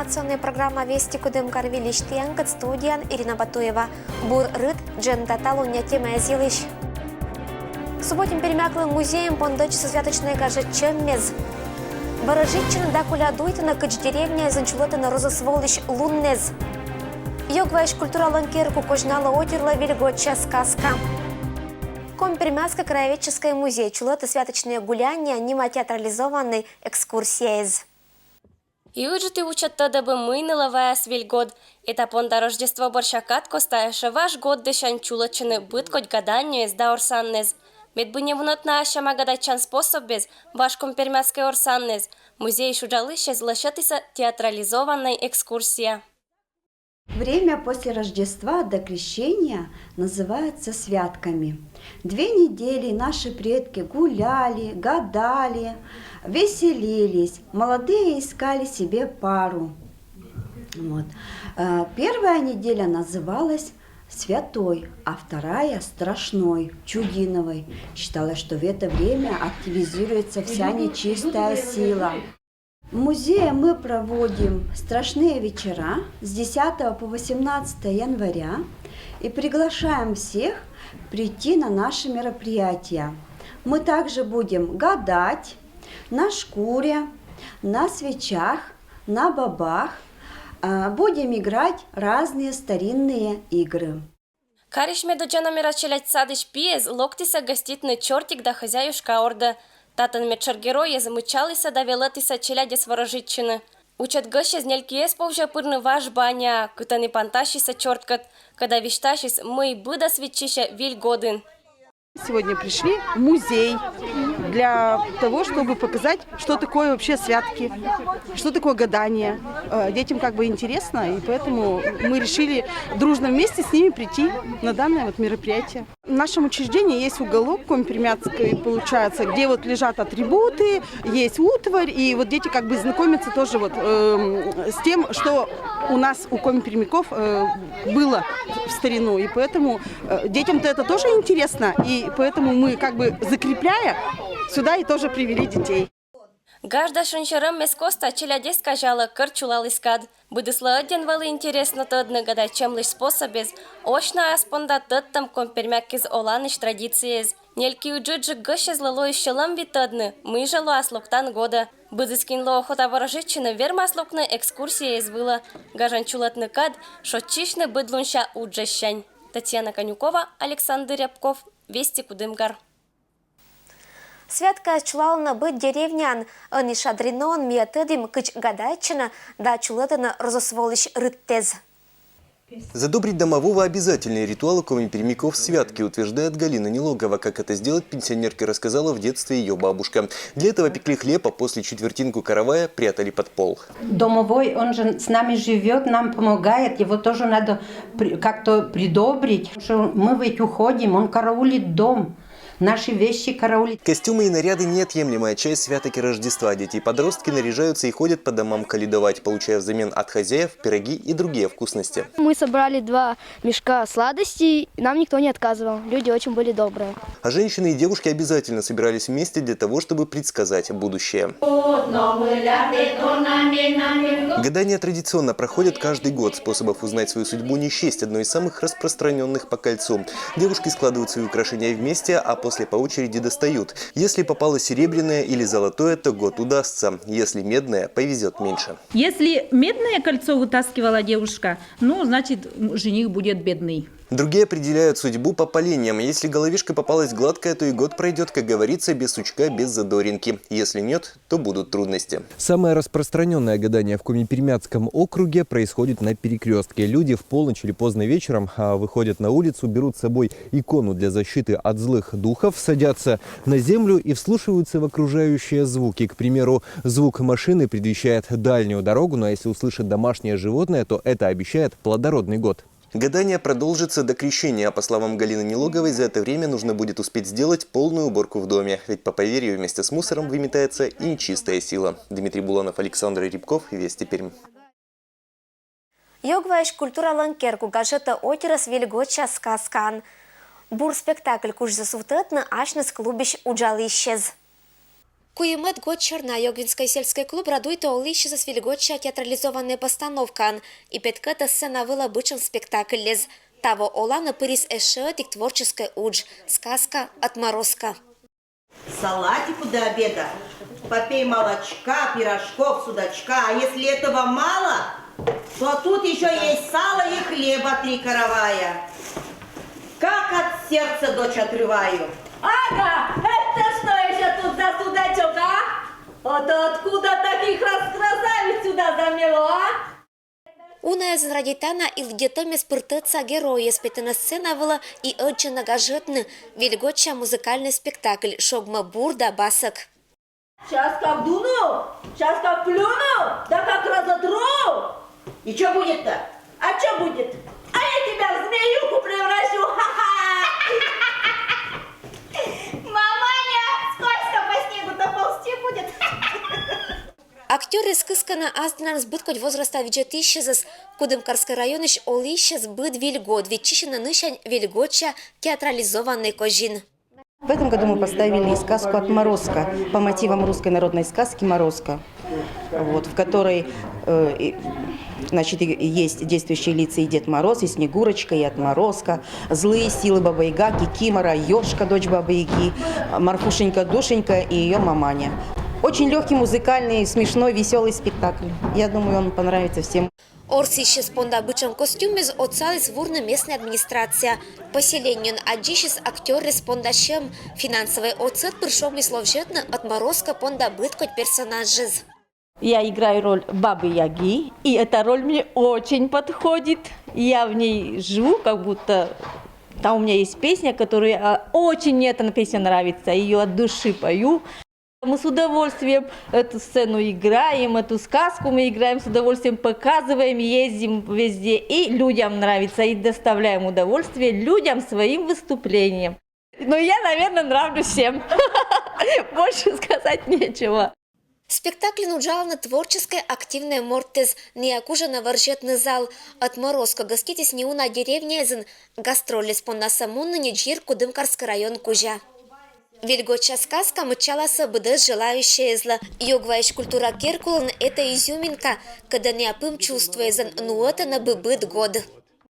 Информационная программа «Вести Кудымкар» Велиштиянкат, студиян Ирина Батуева. Бур рыд, джента талуня тема зилыш. Субботим перемяклым музеем пондочь святочной гаже чеммез. Баражитчина да куля дуйтана кыч деревня занчулатана розысволыш луннез. Йогвайш культураланкерку кожнала отерла вельготча сказка. Компермянский краеведческий музей чулоты святочные гуляния, нима театрализованной экскурсиез. И уджи учат тогда бы мы наловая свельгод. Это понда Рождество борщакат костаеша ваш год дышан чулочины быт коть гаданию из да орсаннез. Мед бы не внут на ашама гадачан способ без ваш компермянский орсаннез. Музей шуджалыша злощатися театрализованной экскурсия. Время после Рождества до Крещения называется святками. 2 недели наши предки гуляли, гадали, веселились, молодые искали себе пару. Вот. Первая неделя называлась святой, а вторая страшной, чудиновой. Считалось, что в это время активизируется вся нечистая сила. В музее мы проводим страшные вечера с 10 по 18 января и приглашаем всех прийти на наши мероприятия. Мы также будем гадать на шкуре, на свечах, на бобах, будем играть разные старинные игры. Кариш медуджана мирачелять садыш пиез, локтиса гоститный чертик да хозяюшка орда. Татын мечергерой замычалися да велатися челядес ворожитчины. Учат гыше знелькиес повжа пырны ваш баня, кытаны панташися черткат, когда вишташис мы быда свечища вильгодын. Сегодня пришли в музей для того, чтобы показать, что такое вообще святки, что такое гадание. Детям как бы интересно, и поэтому мы решили дружно вместе с ними прийти на данное вот мероприятие. В нашем учреждении есть уголок компермянский, получается, где вот лежат атрибуты, есть утварь, и вот дети как бы знакомятся тоже вот с тем, что у нас у компермяков было в старину, и поэтому детям-то это тоже интересно, и поэтому мы как бы закрепляя сюда и тоже привели детей. Гажда шуншарам мескоста челядес кажала кырчулал искад. Будысла один валы интересно тодны гадать чем лишь способез. Ошна аспонда тыттам компермяккиз оланыш традициез. Нельки уджуджи гыше злало ищелам витодны. Мы жало аслоктан года. Будыскин ло охота ворожитчины верма аслокны экскурсия извыла. Гажан чулатны кад, шотчишны быдлунша уджещань. Татьяна Конюкова, Александр Рябков, Вести Кудымкар. Святка чулална быть деревнян, они шадринон миятыдим кыч гадайчина, да чулатана розосволыш рыттез. Задобрить домового обязательные ритуалы компермяков святки, утверждает Галина Нелогова. Как это сделать, пенсионерке рассказала в детстве ее бабушка. Для этого пекли хлеб, а после четвертинку каравая прятали под пол. Домовой, он же с нами живет, нам помогает, его тоже надо как-то придобрить. Мы ведь уходим, он караулит дом. Наши вещи караулить. Костюмы и наряды – неотъемлемая часть святок и Рождества. Дети и подростки наряжаются и ходят по домам каледовать, получая взамен от хозяев пироги и другие вкусности. Мы собрали 2 мешка сладостей, нам никто не отказывал. Люди очень были добрые. А женщины и девушки обязательно собирались вместе для того, чтобы предсказать будущее. Гадания традиционно проходят каждый год. Способов узнать свою судьбу не счесть. Одно из самых распространенных по кольцу. Девушки складывают свои украшения вместе, а после по очереди достают. Если попало серебряное или золотое, то год удастся. Если медное, повезет меньше. Если медное кольцо вытаскивала девушка, ну, значит, жених будет бедный. Другие определяют судьбу по поленьям. Если головешка попалась гладкая, то и год пройдет, как говорится, без сучка, без задоринки. Если нет, то будут трудности. Самое распространенное гадание в Комипермятском округе происходит на перекрестке. Люди в полночь или поздно вечером выходят на улицу, берут с собой икону для защиты от злых духов, садятся на землю и вслушиваются в окружающие звуки. К примеру, звук машины предвещает дальнюю дорогу, но если услышат домашнее животное, то это обещает плодородный год. Гадание продолжится до крещения, а по словам Галины Нелоговой, за это время нужно будет успеть сделать полную уборку в доме. Ведь по поверью вместе с мусором выметается и нечистая сила. Дмитрий Буланов, Александр Рябков, Вести Пермь. Йогвайш культураланкерку гажета отерас вельготча сказкан. Бур спектакль куш засувтетна ашнес клубищ уджалы исчез. Куемет год черна Йогвинский сельский клуб радует олище за свильготча театрализованная постановка. И петката сцена была бычен спектакль лез. Того олана пырис эшетик творческая удж. Сказка «Отморозка». Салатику до обеда. Попей молочка, пирожков, судачка. А если этого мало, то тут еще есть сало и хлеба 3 каравая. Как от сердца, дочь, отрываю. Ага, это что еще тут за судачок, а? Вот откуда таких красавиц сюда замело, а? Уна из радитана и где-то спыртаться герои спетена сцена была и очень нагажетны вельготча музыкальный спектакль «Шогма бурда басок». Сейчас как дуну, сейчас как плюну, да как разотру. И что будет-то? А что будет? А я тебя в змеюку превращу, ха-ха! Маманя, сколько по снегу-то ползти будет? Актеры скыскана азднан сбыткоть возраста виджетищезас Кудымкарский районыш олищез быт вильгот, ветчищена нышань вильготча театрализованный кожин. В этом году мы поставили сказку «Отморозка» по мотивам русской народной сказки «Морозко», вот, в которой значит, есть действующие лица и Дед Мороз, и Снегурочка, и Отморозка, злые силы Баба-Яга, Кикимора, Ёшка, дочь Бабы-Яги, Марфушенька, Душенька и ее маманя. Очень легкий, музыкальный, смешной, веселый спектакль. Я думаю, он понравится всем. Орсище с пондабычем костюмез отцалис вурна местная администрация. Поселению аджищес актеры с пондащем. Финансовый отцет пришел мисловжетно отморозка пондабыткоть персонажез. Я играю роль Бабы-Яги, и эта роль мне очень подходит. Я в ней живу, как будто... Там у меня есть песня, которая очень мне эта песня нравится, ее от души пою. Мы с удовольствием эту сцену играем, эту сказку мы играем, с удовольствием показываем, ездим везде. И людям нравится, и доставляем удовольствие людям своим выступлением. Но я, наверное, нравлюсь всем. Больше сказать нечего. Спектакль нуджал на творческое активное мортез, неакужа на воржетный зал. Отморозка гоститесь не уна деревня изен, гастроли спонна самунна неджир Кудымкарский район Кужа. Вельготча сказка мчалася быдыз желающая зла. Йогваиш культура Керкулан – это изюминка, когда не опым чувствуезен, но это на быт год.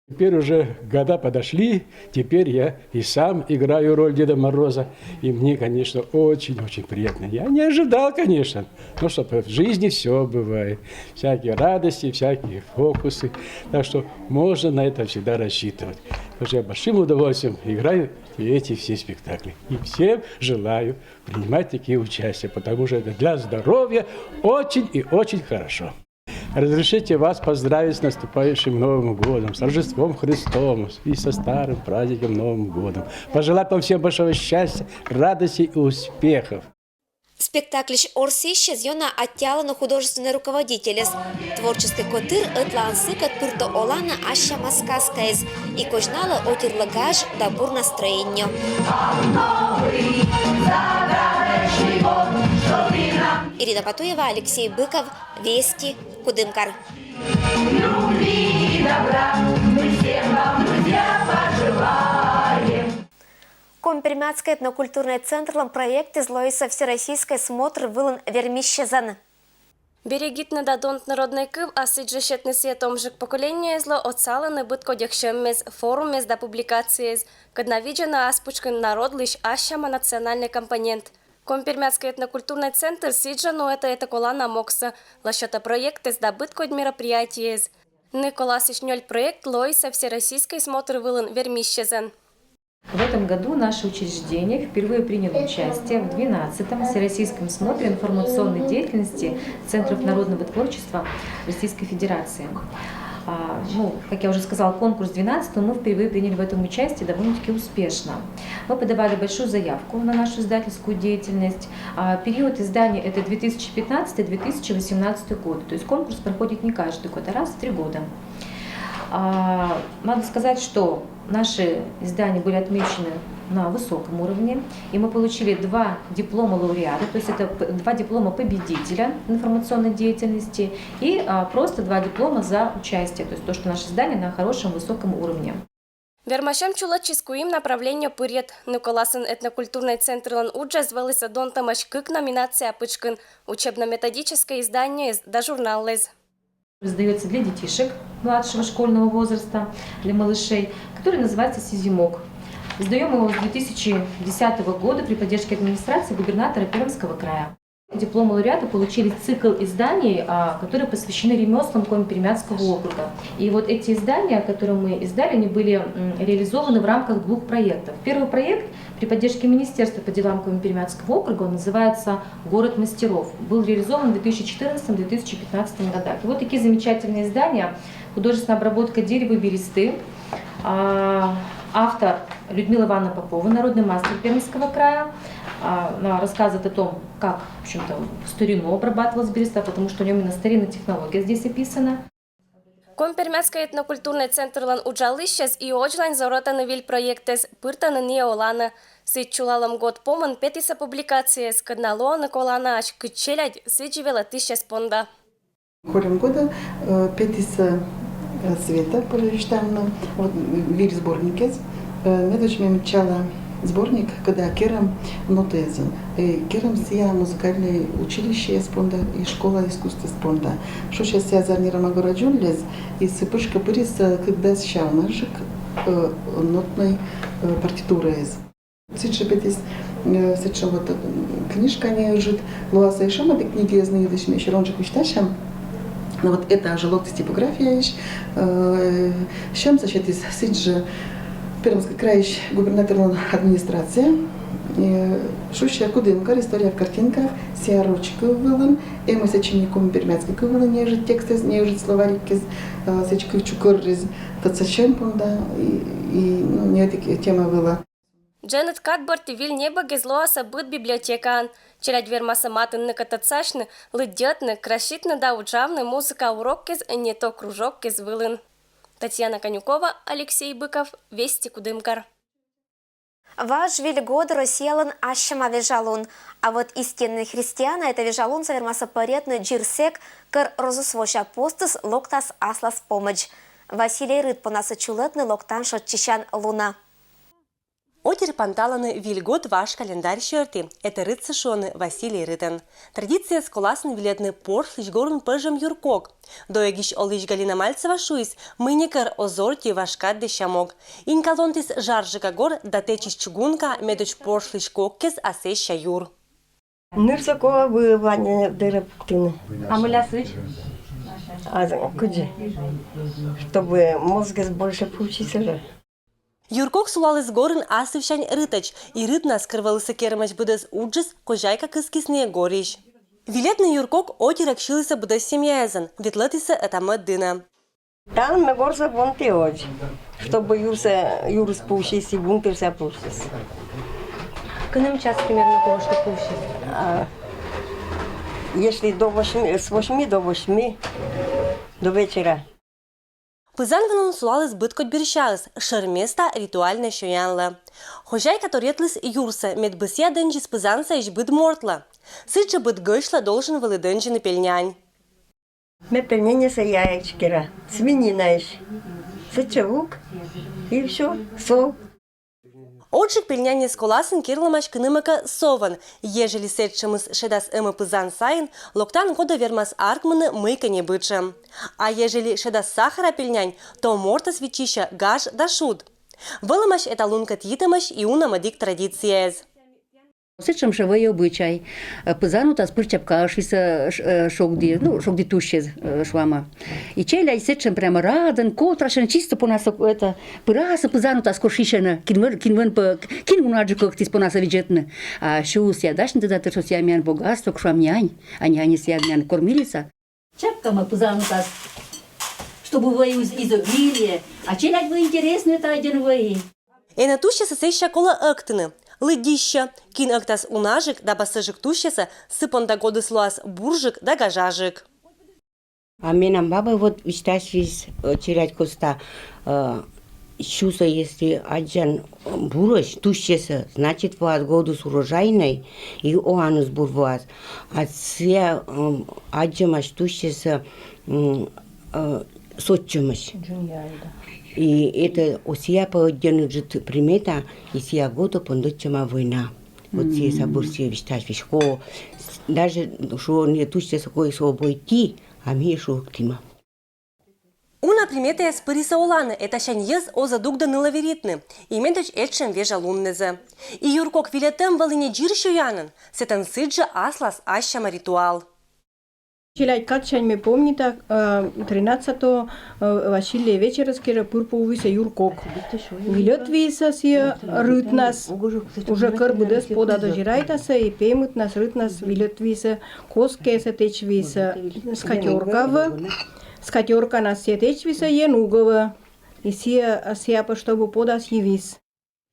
Теперь уже года подошли, теперь я и сам играю роль Деда Мороза. И мне, конечно, очень-очень приятно. Я не ожидал, конечно, но что в жизни все бывает. Всякие радости, всякие фокусы. Так что можно на это всегда рассчитывать. Потому что я большим удовольствием играю эти все спектакли. И всем желаю принимать такие участия, потому что это для здоровья очень и очень хорошо. Разрешите вас поздравить с наступающим Новым годом, с Рождеством Христовым и со старым праздником Новым годом. Пожелать вам всем большого счастья, радости и успехов. Спектакль «Орсище» зьона оттялана художественный руководитель. Творческий котыр этлансык от пырто олана аща маскаскаез и кожнала отирлагаж да бур настроению. Ирина Батуева, Алексей Быков, Вести, Кудымкар. Любви и добра, мы всем вам, друзья, пожелаем. Компермятский этнокультурный центр проекте злоиса всероссийской смотр вылын вермищезан. Берегит нададонт народный кыв, а сиджешетный светомжик поколения зло отсаланы быт кодяхшемез форумез да публикациез, когда виджена аспучкин народ лишь ащама национальный компонент. Компермятский этнокультурный центр сиджану это колана мокса, лашота проекты с добыт код мероприятий. Николас Ишнёль проект лоиса всероссийской смотр вылын вермищезан. В этом году наше учреждение впервые приняло участие в 12-м Всероссийском смотре информационной деятельности Центров народного творчества Российской Федерации. Как я уже сказала, конкурс 12 мы впервые приняли в этом участие довольно-таки успешно. Мы подавали большую заявку на нашу издательскую деятельность. Период издания это 2015-2018 год. То есть конкурс проходит не каждый год, а раз в 3 года. Надо сказать, что наши издания были отмечены на высоком уровне, и мы получили 2 диплома лауреата, то есть это 2 диплома победителя информационной деятельности и просто 2 диплома за участие, то есть то, что наше издание на хорошем высоком уровне. Вермашем чулачискуим направлению пырет. Николасын этнокультурный центр уджа звалися донтамаш кык номинация пычкын. Учебно-методическое издание да журнал лез. Издается для детишек младшего школьного возраста, для малышей, который называется «Сизимок». Издаем его с 2010 года при поддержке администрации губернатора Пермского края. Диплом лауреата получили цикл изданий, которые посвящены ремеслам Коми-Пермяцкого округа. И вот эти издания, которые мы издали, они были реализованы в рамках 2 проектов. Первый проект при поддержке Министерства по делам Коми-Пермяцкого округа, он называется «Город мастеров». Был реализован в 2014-2015 годах. И вот такие замечательные издания: художественная обработка дерева и бересты, автор Людмила Ивановна Попова, народный мастер Пермского края. Она рассказывает о том, как, в общем-то, в старину обрабатывалась береста, потому что у нее именно старинная технология здесь описана. Коми-Пермяцкий этнокультурный центр лан уджалыщес и очлайн зоротаны виль проектес пыртаны не олана. Сыт чулалам год поман петиса публикации с кадналона колана аж кычелядь сычевела 1000 спонда. Хорем года петиса света прочитана, вот виль сборники. Медведь мечала сборник, когда керам нотезен. Керам сия музыкальное училище спонда и школа искусства спонда. Что сейчас я за Нирамагораджун лез, и сыпышка пыриса, когда сейчас нажик нотной партитуры из. Сейчас петис, сейчас вот книжка не лежит, луаса и шама, эти книги я знаю, дышь еще ронжик вещташам. Но вот это желтая типография еще. Чем зачем из сейчас Пермский край губернаторная администрация. Шущая кудымкар, история в картинках, сия ручка вылым, мы сочинником пермяцкий кувылы, нежит тексты, нежит словарики, сечкы чукорриз, тацачем, да, и ну, не эта тема была. Дженет Кадборт и виль неба гезлоаса быт библиотекан. Челядь вермаса матын накатацашны, лыдетны, крашитны да уджавны, музыка урок кез, не то кружок кез вылын. Татьяна Конюкова, Алексей Быков, Вести Кудымкар. Ваш вильгод россиялын ашшама вежалун, а вот истинный христиана это вежалун завермаса паретный джирсек кыр розусвоша постус локтас аслас помощь. Василий Рыд понаса чулетный локтан шотчищан луна. Отер панталаны вильгот ваш календарь шерти. Это рыд сышоны Василий Рытен. Традиция сколасны вилетны поршлыш горун пыжем юркок. Доегиш олыш Галина Мальцева шуис, мыникер озорти вашкат дещамок. Инкалонтис жаржика гор датечиш чугунка медоч поршлыш коккес асеща юр. Нырсакова вывание дырыптыны. А мылясыч? А куди? Чтобы мозг больше поучиться же. Юркок сулалыс горын асывшань рытач, и рытна скрывалысы кермач будыз уджыс, кожайка кыскисне гориш. Вилетный Юркок отирак шилыса будыз семьязан, ветлатыса этамы дына. Там на горса вон теодь, чтобы Юрс поучился и бункерся поучился. Кыным час примерно того, что поучился? Если с 8 до 8 до вечера. Пызанванын сулалыс быткот бершалыс, шерместа ритуальна шоянла. Хожайка торетлыс Юрса, медбысья дэнджис пызанса иш быд мортла. Сыча быд гышла должен вылы дэнджины пельнянь. Мы пельмени с яичкера, свинина иш. Сыча лук и все, сол. Отжик пельняне сколасын кирламаш кынымака сован. Ежели сетчамыз шедас эмы пызан сайын, локтан года вермас аркманы мыка не быча. А ежели шедас сахара пельнянь, то морта свечища гаш да шуд. Вылымаш это лунка титамаш и унамадик традициез. Сычам шавай обычай. Пызану тас пырчапка шиса шогди тущез швама. И челяй сычам прямо радан, котрашен чисто по нас это пыраса пызану тас кошишена, кинвен унаджикок тис по нас виджетны. А шус я дашн туда тыршос я мян богатство к швамнянь, а няни с я мян кормилица. Чапкама пызану тас, чтобы вы изобилие, а челядь вы интересно это один вы. И на тущеса сеща кола актыны. Лыдища, кин актас унажик, да басыжик тущеса, сыпон да годы слуас буржик да гажажик. А менам баба вот вистасвис терять коста щуса, если аджан бурыш тущеса, значит вас году с урожайной и оанус бурвас. А все аджамаш тущеса сотчумаш. И это осия по отдельно жит примета, и сия года пондочема война. Вот все соборцы вещать вещко, даже что не тушься такой собойти, а мне шуктима. Una primete spărisa olană, eta șaniez o zăduc de nălă veritne. Imedeci etșem veja lunneze. I Iurcoc viletăm văline girșioianăn, se tănsâdge aslas așama ritual. Челяй как чань ме помнита 13-то Василий вечерскера пурповиса Юркок. Вилет виса сия рыт нас. Уже кърбудес пода дожирайта се и пеймут нас рыт нас вилет виса коске се теч виса скатеркава. Скатерка нас се теч виса енугова. И сия по чтобы подас евис.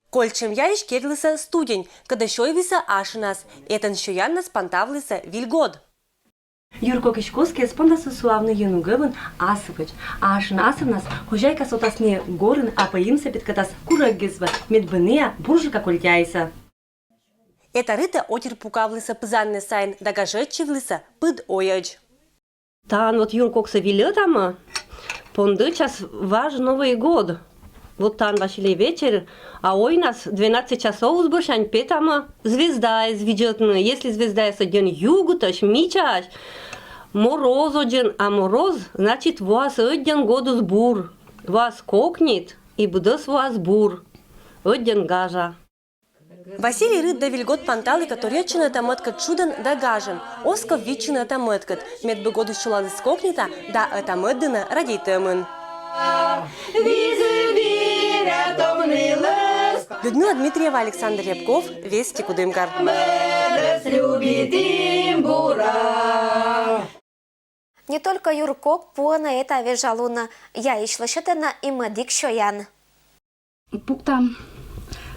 Колчем яиш кедлиса студень, когда шой виса ашинас, этан шоян нас пантавлиса вильгод. Юрко Кишковский спонда славный юнугавын асывыч. Ашын асывнас хозяйка сотасне горын апаимса петкатас курагизва медбынея буржика культяйса. Это рыта отер пукавлиса пызанны сайн, дагажетчивлиса пыд оядж. Тан вот Юркокса вилетама, понды час ваш Новый год. Вот там Василий вечер, а ой нас 12 часов сборщань петама звезда изведет. Если звезда есть один югу, то мичаш. Мороз один, а мороз значит вас один год сбур. Вас кокнет и будет вас бур. Один гажа. Василий рыд да вильгот панталы, который ечина это мэткат чуден да гажен. Осков вичина это мэткат. Медбы году шуланы скокнета, да это мэддына радитэмын. Людмила Дмитриева, Александр Рябков, Вести Кудымкар. Не только Юркок пуана это вежалуна, я ишла шатана и мадик шоян. Пуктам,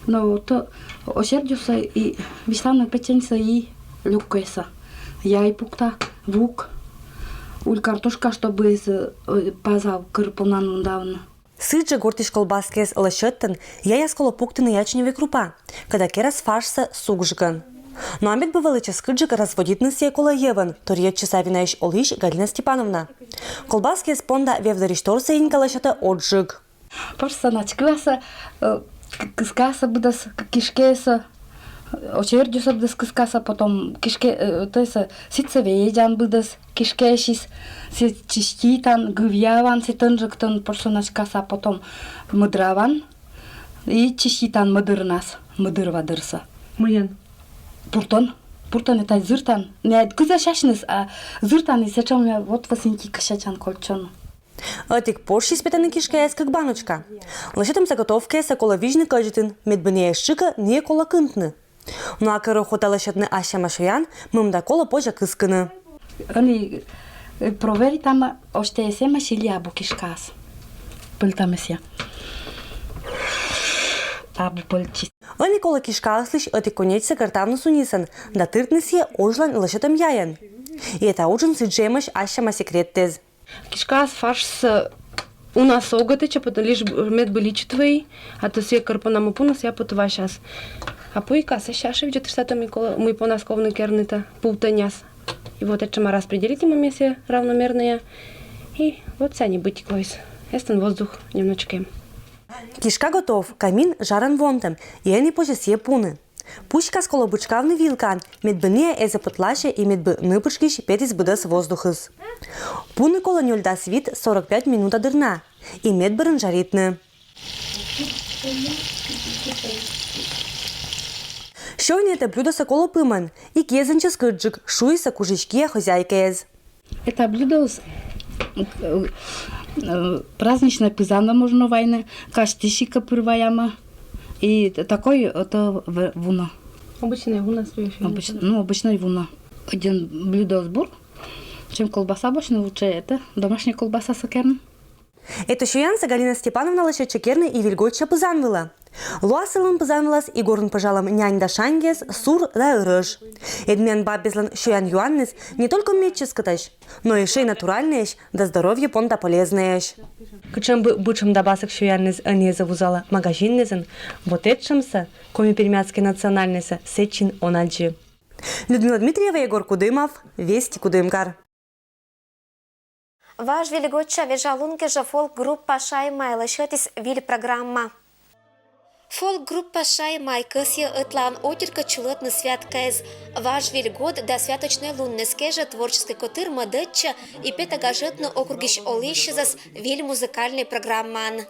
но то осердюса и виславна печенца и люкеса. Я и пукта вук, уль картошка, чтобы пазал кырпылнан давно. Сыджа гортиш колбаскес лашеттен, я скола пуктена ячневой крупа, когда керас фарса сугжган. Но амет бывало ческыджика разводит на сей кола еван, то речь савинаешь олиш Галина Степановна. Колбаскес понда вевдаришторса инка лашета отжиг. Просто начкваса, кыскаса будас кишкеса, очердюса будас кыскаса, потом кишке, то есть ситца веяджан будас кишкешис, се чиститан, гвьяван, се тынжыктан, просто начкаса, потом мыдраван, и чиститан мыдырнас, мыдырвадырса. Мыян? Пуртон это зыртан. Не кыза шашныс, а зыртан и сечам я вот васеньки кашачан колчон. Атик порши спетаны кишкеяс как баночка. Лашетам заготовки са кола вижны кажетын, медбынея шика не кола кынтны. Ну а кыры хота лашетны аша машоян, мымда кола пожа кыскыны. Они провери там още есема шилия бу кишкас. Пылтамеся. Они кола кишкаслыш ати конечса картавну сунисан, да тыртнысье ожлан лашетам яян. И это ужин сиджемаш ашама секреттез. Кишкас фарш у нас огатеча, потому лишь мед были твои, а то все карпанаму пунас я потова сейчас. А поикаса шаши видит, что там мы по нас ковны кернита пултаняс. И вот это мы распределить ему месте равномерные. И вот сани быть клойс. Эстен воздух немножечко. Кишка готов, камин жарен вонтем, и они позже сие пуны. Пушка с колобучкавны вилкан, медбыния эзе потлаше и медбы ныпышкиш петис быдас воздухыз. Пуны кола нюльда свит 45 минут дырна, и медбырын жаритны. Щойне это блюдо со кола пыман, и кезенче скырджик, шуйса кужички хозяйкез. Это блюдо праздничная пызана можно войны, каштишика пырваяма. И такой это вуна. Обычная вуна свежая. Обычная вуна. Один блюдо сбор. Чем колбаса больше лучше это домашняя колбаса сокерн. Это шуянца Галина Степановна лаша чекерны и вильготча пызанвыла. Луасылын пызанвылас и горн пожалам нянь да шангес, сур да рыж. Эдмен бабезлан шуян юаннес не только мече скаташ, но и шей натуральнеш, да здоровье понта полезнеш. Кычем бычем да басок шуяннес не завузала магазиннезен, вот этшемса, коми пермяцкий национальнеса, сечин онаджи. Людмила Дмитриева, Егор Кудымов, Вести Кудымкар. Ваш вильготча вежалунке же фолк-группа «Шай-май» лышетис виль-программа. Фолк-группа «Шай-май» кысье ытлан отерка чулетны святкайз. Ваш вильгот да святочной лунны скеже творческий котыр модетча и петагажетны округищ олищезас виль-музыкальный программан.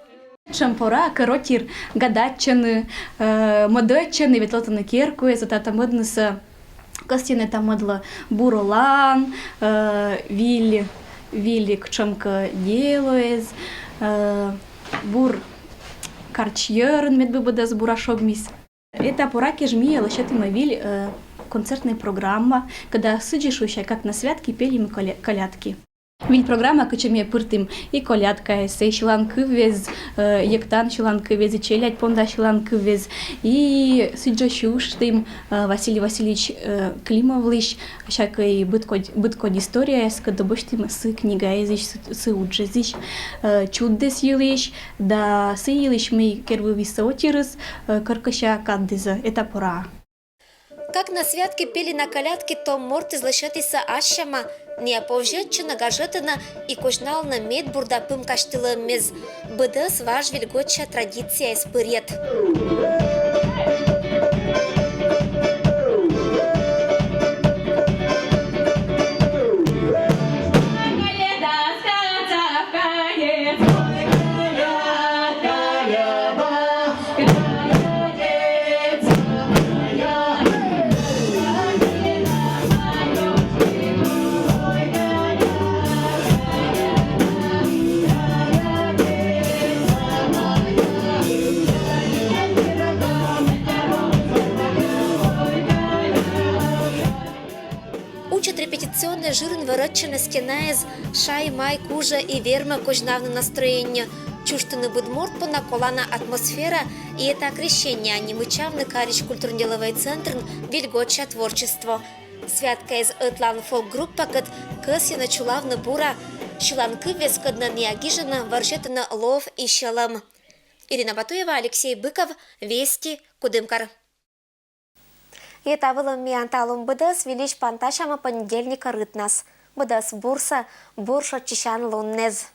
Чампора, коротір, гадатчани, модетчани, відлотани керкує, зата моднеса костяне та модла буролан, вілі кчамка ділоєз, бур карчьерн медбибода з бурашогміс. Это пора кежмия лощатима виль концертная программа, когда сидишь, как на святке пели мы колядки. Виль програма, кочемия пыртым и колядка, сей шиланкы вез, ектан шиланкы вез, и челядь понда шиланкы вез, и сиджащуш тым Василий Васильевич Климовлыч, всякой быткод история, скадобоштым сы книга езич, сы уджезич, чуддес елиш, да сы елиш мы кервы висотирыз, каркаща каддеза, это пора. Как на святке пели на колядки, то морти злощатися ашама, не оповжетчина гажетина и кожнал на медбурда пым каштылымез. Быдыс ваш вильготча традиция испырет. Репетиционный жирн вырочена стенаез шай-май кужа и верма кожнавно настроение. Чуштыны будморт пона колана атмосфера и это окрещение немычавны карич культурно-деловой центр вильготча творчество. Святка из ытлан фолк-группа кад кысина чулавны бура шиланкы вескадна неагижена варжетана лов и щелам. Ирина Батуева, Алексей Быков, Вести, Кудымкар. И это было мианталум быдас велич панташама понедельника рытнас. Быдас бурса, буршо чищан луннез.